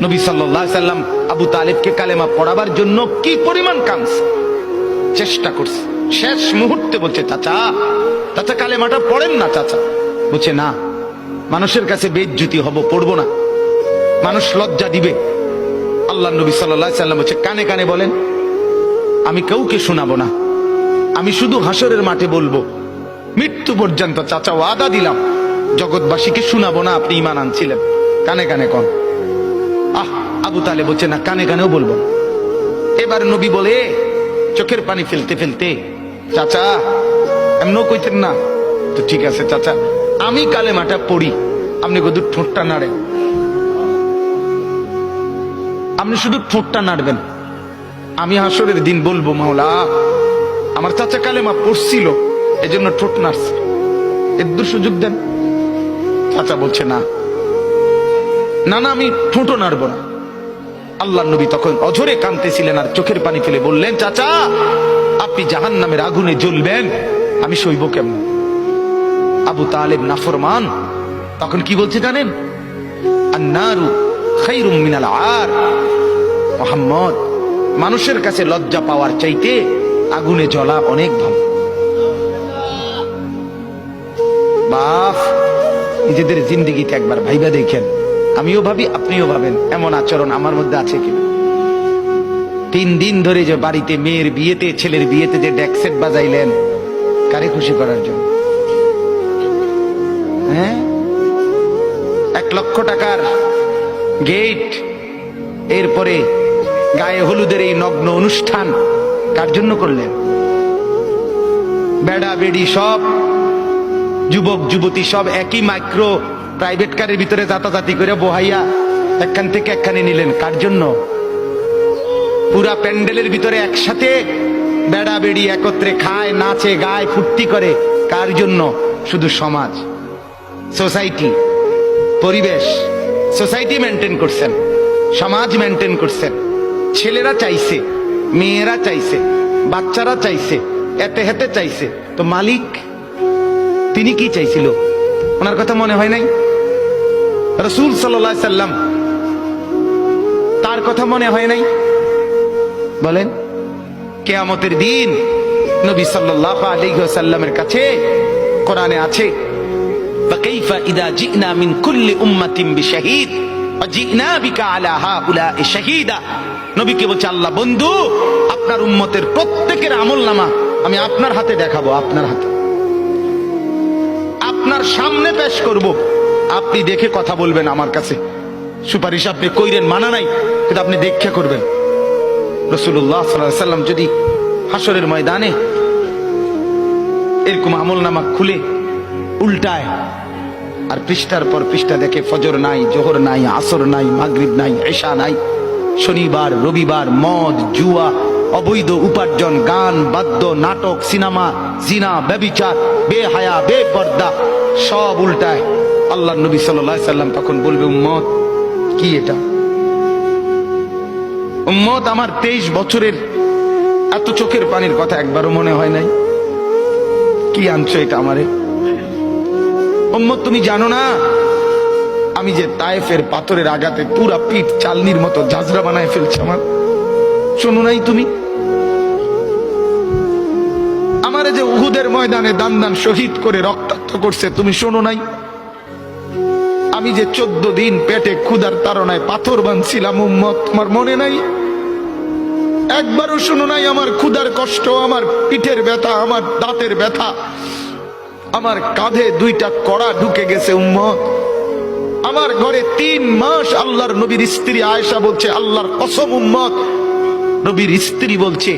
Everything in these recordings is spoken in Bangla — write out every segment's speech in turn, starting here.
নবী সাল্লাল্লাহু আলাইহি সাল্লাম আবু তালেবকে কালেমা পড়াবার জন্য কি পরিমাণ কাঁদছে, চেষ্টা করছে। শেষ মুহূর্তে বলছে, চাচা চাচা কালেমাটা পড়েন না চাচা। বলছে না, মানুষের কাছে বেইজ্জতি হব, পড়বো না, মানুষ লজ্জা দিবে। আল্লাহ নবী সাল্লাল্লাহু আলাইহি সাল্লাম বলছে, কানে কানে বলেন, আমি কাউকে শোনাবো না, আমি শুধু হাসরের মাঠে বলবো, মৃত্যু পর্যন্ত চাচা ওয়াদা দিলাম জগৎবাসীকে শোনাবো না আপনি ঈমান আনছিলেন, কানে কানে কন। আবু তালেব বলছে না, কানে কানেও বলবো। এবার নবী বলে চোখের পানি ফেলতে ফেলতে, চাচা এমনও কইতেন না তো, ঠিক আছে চাচা আমি কালেমাটা পড়ি, আপনি শুধু ঠোঁটটা নাড়েন, আপনি শুধু ঠোঁটটা নাড়বেন, আমি হাসরের দিন বলবো মাওলা আমার চাচা কালেমা পড়ছিল এজন্য ঠোঁট নাড়ছে, এর সুযোগ দেন। চাচা বলছে না না না, আমি ঠোঁটও নাড়বো না। আল্লাহ নবী তখন অঝরে কাঁদতেছিলেন আর চোখের পানি ফেলে বললেন, চাচা আপনি জাহান্নামের আগুনে জ্বলবেন, আমি সইব কেমন? আবু তালেব নাফরমান তখন কি বলছে জানেন? আন্নারু খায়রুম মিনাল আর। মুহাম্মদ, মানুষের কাছে লজ্জা পাওয়ার চাইতে আগুনে জ্বলা অনেক ভালো। বাপ, নিজেদের জিন্দেগিতে একবার ভাইবা দেখেন, আমিও ভাবি আপনিও ভাবেন এমন আচরণ আমার মধ্যে আছে কিনা। 3 দিন ধরে যে বাড়িতে মেয়ের বিয়েতে ছেলের বিয়েতে যে ডেক সেট বাজাইলেন, কারে খুশি করার জন্য? হ্যাঁ, 1 লক্ষ টাকার গেট, এরপরে গায়ে হলুদের এই নগ্ন অনুষ্ঠান কার জন্য করলেন? বেড়া বেড়ি সব, যুবক যুবতী সব একই মাইক্রো প্রাইভেট কারের ভিতরে যাতাযাতি করে বহাইয়া একখান থেকে একখানে নিলেন, কার জন্য? পুরা প্যান্ডেলের ভিতরে একসাথে বেড়া বেড়ি একত্রে খায়, নাচে, গায়, ফুর্তি করে, কার জন্য? শুধু সমাজ, সোসাইটি, পরিবেশ, সোসাইটি মেনটেন করছেন, সমাজ মেনটেন করছেন। ছেলেরা চাইছে, মেয়েরা চাইছে, বাচ্চারা চাইছে, এতে হেতে চাইছে, তো মালিক তিনি কি চাইছিল? ওনার কথা মনে হয় নাই? রাসূল সাল্লাল্লাহু আলাইহি সাল্লাম তার কথা মনে হয় নাই? বলেন, কিয়ামতের দিন নবী সাল্লাল্লাহু আলাইহি ওয়াসাল্লামের কাছে কোরআনে আছে, ফাকাইফা ইযা জিনা মিন কুল্লি উম্মাতিন বিশাহীদ ওয়া জিনা বিকা আলা হাউলা'i শাহীদা। নবীকে বলছে আল্লাহ, বন্ধু আপনার উম্মতের প্রত্যেকের আমলনামা আমি আপনার হাতে দেখাবো, আপনার হাতে, আপনার সামনে পেশ করব, আপনি দেখে কথা বলবেন আমার কাছে, সুপারিশ আপনি কইরেন, মানা নাই, কিন্তু আপনি দেখে করবেন। রাসূলুল্লাহ সাল্লাল্লাহু আলাইহি ওয়াসাল্লাম যদি হাসরের ময়দানে এরকম আমলনামা খুলে উল্টায় আর পৃষ্ঠার পর পৃষ্ঠা দেখে ফজর নাই, জোহর নাই, আসর নাই, মাগরিব নাই, ইশা নাই, শনিবার রবিবার, মদ জুয়া, অবৈধ উপার্জন, গান বাদ্য, নাটক, সিনেমা, জিনা, ব্যভিচার, বেহায়া, বেপর্দা সব উল্টায়। আল্লাহর নবী সাল্লাল্লাহু আলাইহি সাল্লাম তখন বলবে, উম্মত কি এটা? উম্মত, আমার 23 বছরের এত চোখের পানির কথা একবারও মনে হয় নাই? কি আনছো এটা আমারে? উম্মত, তুমি জানো না আমি যে তায়েফের পাথরের আঘাতে পুরা পিঠ চালনির মতো ঝাঁঝরা বানায় ফেলছে আমার? শোনো নাই তুমি? আমারে যে উহুদের ময়দানে দান দান শহীদ করে রক্তাক্ত করছে, তুমি শোনো নাই? আমি যে 14 দিন পেটে ক্ষুধার তাড়নায় পাথর বাঁধছিলাম, উম্মত তোমার মনে নাই? একবারও শোনো নাই আমার ক্ষুধার কষ্ট, আমার পিঠের ব্যথা, আমার দাঁতের ব্যথা, আমার কাঁধে 2টা কড়া ঢুকে গেছে? উম্মত, আমার ঘরে 3 মাস আল্লাহর নবীর স্ত্রী আয়েশা বলছে, আল্লাহর কসম উম্মত, নবীর স্ত্রী বলছে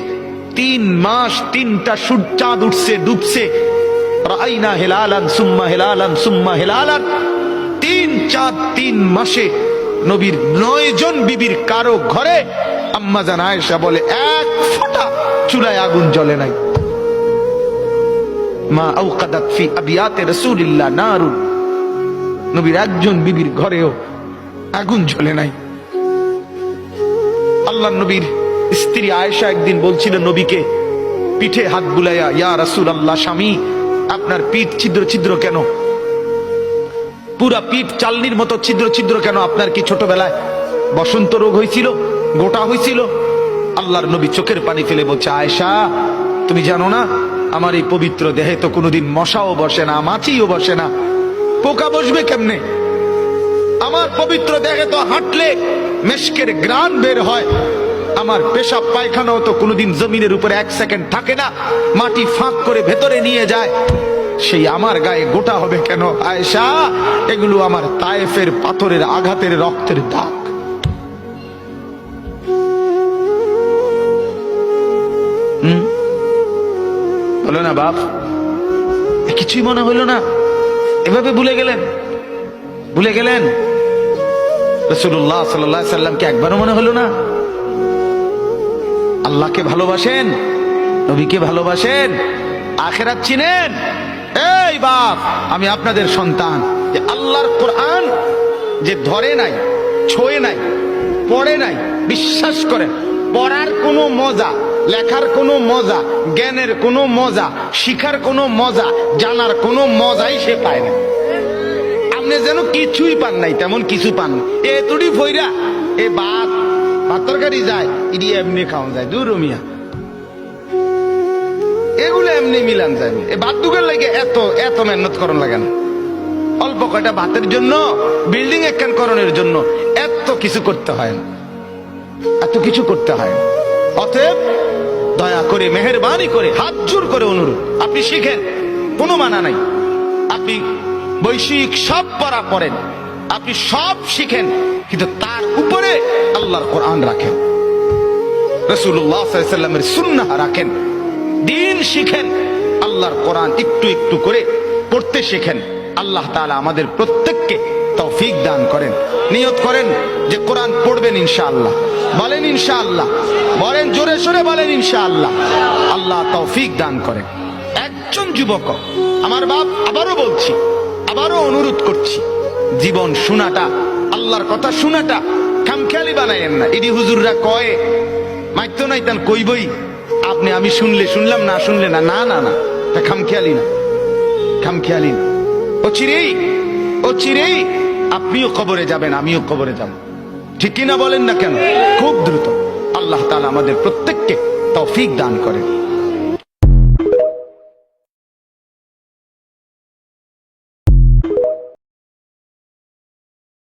3 মাস 3টা চাঁদ উঠছে ডুবছে, রাআইনা হিলালান সুম্মা হিলালান সুম্মা হিলালান, 3 চাঁদ 3 মাসে নবীর 9 জন বিবির কারো ঘরে আম্মা জান আয়েশা বলে 1 ফোঁটা চুলায় আগুন জ্বলে নাই। মা আওকাদাত ফি আবিয়াতে রাসূলিল্লাহ নারুন, নবীর একজন বিবির ঘরেও আগুন জ্বলে নাই। আল্লাহ নবীর স্ত্রী আয়েশা একদিন বলছিল নবীকে পিঠে হাত বুলাইয়া, ইয়া রাসূলুল্লাহ, স্বামী আপনার পিঠ ছিদ্র ছিদ্র কেন? পুরা পিঠ চালনির মতো ছিদ্র ছিদ্র কেন? আপনার কি ছোটবেলায় বসন্ত রোগ হয়েছিল, গোটা হয়েছিল। আল্লাহর নবী চোখের পানি ফেলে বলছে, আয়েশা তুমি জানো না আমার এই পবিত্র দেহে তো কোনোদিন মশাও বসে না, মাছিও বসে না, পোকা বসবে কেমনে? আমার পবিত্র দেহে তো হাঁটলে মেশকের গ্রান বের হয়, আমার পেশাব পায়খানাও তো কোনোদিন জমিনের উপরে 1 সেকেন্ড থাকে না, মাটি ফাঁক করে ভেতরে নিয়ে যায়, সেই আমার গায়ে গোটা হবে কেন? আয়েশা এগুলো আমার তায়েফের পাথরের আঘাতের রক্তের দাগ। বলো না বাপ, কিছুই মনে হইল না? এভাবে ভুলে গেলেন, ভুলে গেলেন? রাসূলুল্লাহ সাল্লাল্লাহু আলাইহি সাল্লামকে একবারও মনে হলো না? আল্লাহকে ভালোবাসেন, নবীকে ভালোবাসেন, আখিরাত চিনেন? এই বাপ, আমি আপনাদের সন্তান, যে আল্লাহর কোরআন যে ধরে নাই, ছোঁয়ে নাই, পড়ে নাই, বিশ্বাস করেন পড়ার কোনো মজা, লেখার কোনো মজা, জ্ঞানের কোনো মজা, শিখার কোনো মজা, জানার কোনো মজাই সে পায় না। আপনি যেন কিছুই পান নাই, তেমন কিছু পান। এ তুড়ি ফইরা এ ভাত তরকারি যায়, ইডি এমনি খাওয়া যায়, দূর মিয়া, এগুলো এমনি মিলান যায়। এ ভাত দুগের লাগে এত এত মেহনত করন লাগে না। অল্প কয়টা ভাতের জন্য, বিল্ডিং একখান করণের জন্য এত কিছু করতে হয় না, এত কিছু করতে হয় না। অতএব দয়া করে, মেহেরবানি করে, হাত জোর করে অনুরোধ, আপনি শিখেন, কোনো মানা নাই। আপনি বৈষয়িক সব পড়া পড়েন, আপনি সব শিখেন, কিন্তু তার উপরে আল্লাহর কোরআন রাখেন, রাসূলুল্লাহ সাল্লাল্লাহু আলাইহি ওয়াসাল্লামের সুন্নাহ রাখেন, দিন শিখেন, আল্লাহর কোরআন একটু একটু করে পড়তে শেখেন। আল্লাহ তাআলা আমাদের প্রত্যেককে তৌফিক দান করেন। নিয়ত করেন যে কোরআন পড়বেন ইনশাআল্লাহ। বলেন ইনশাআল্লাহ, বলেন জোরে সোরে বলেন ইনশাআল্লাহ। আল্লাহ তৌফিক দান করেন। একজন যুবক, আমার বাপ, আবারও বলছি, আবারও অনুরোধ করছি, জীবন শোনাটা, আল্লাহর কথা শোনাটা খামখেয়ালি বানায়েন না। এডি হুজুররা কয় মাইতো নাই তান কইবই, আপনি আমি শুনলে শুনলাম, না শুনলে না, না না না, তা খামখেয়ালি না, খামখেয়ালি না। ও চিরেই আপনিও কবরে যাবেন, আমিও কবরে যাব, ঠিক কিনা বলেন না কেন? খুব দ্রুত। আল্লাহ তাআলা আমাদের প্রত্যেককে তৌফিক দান করেন।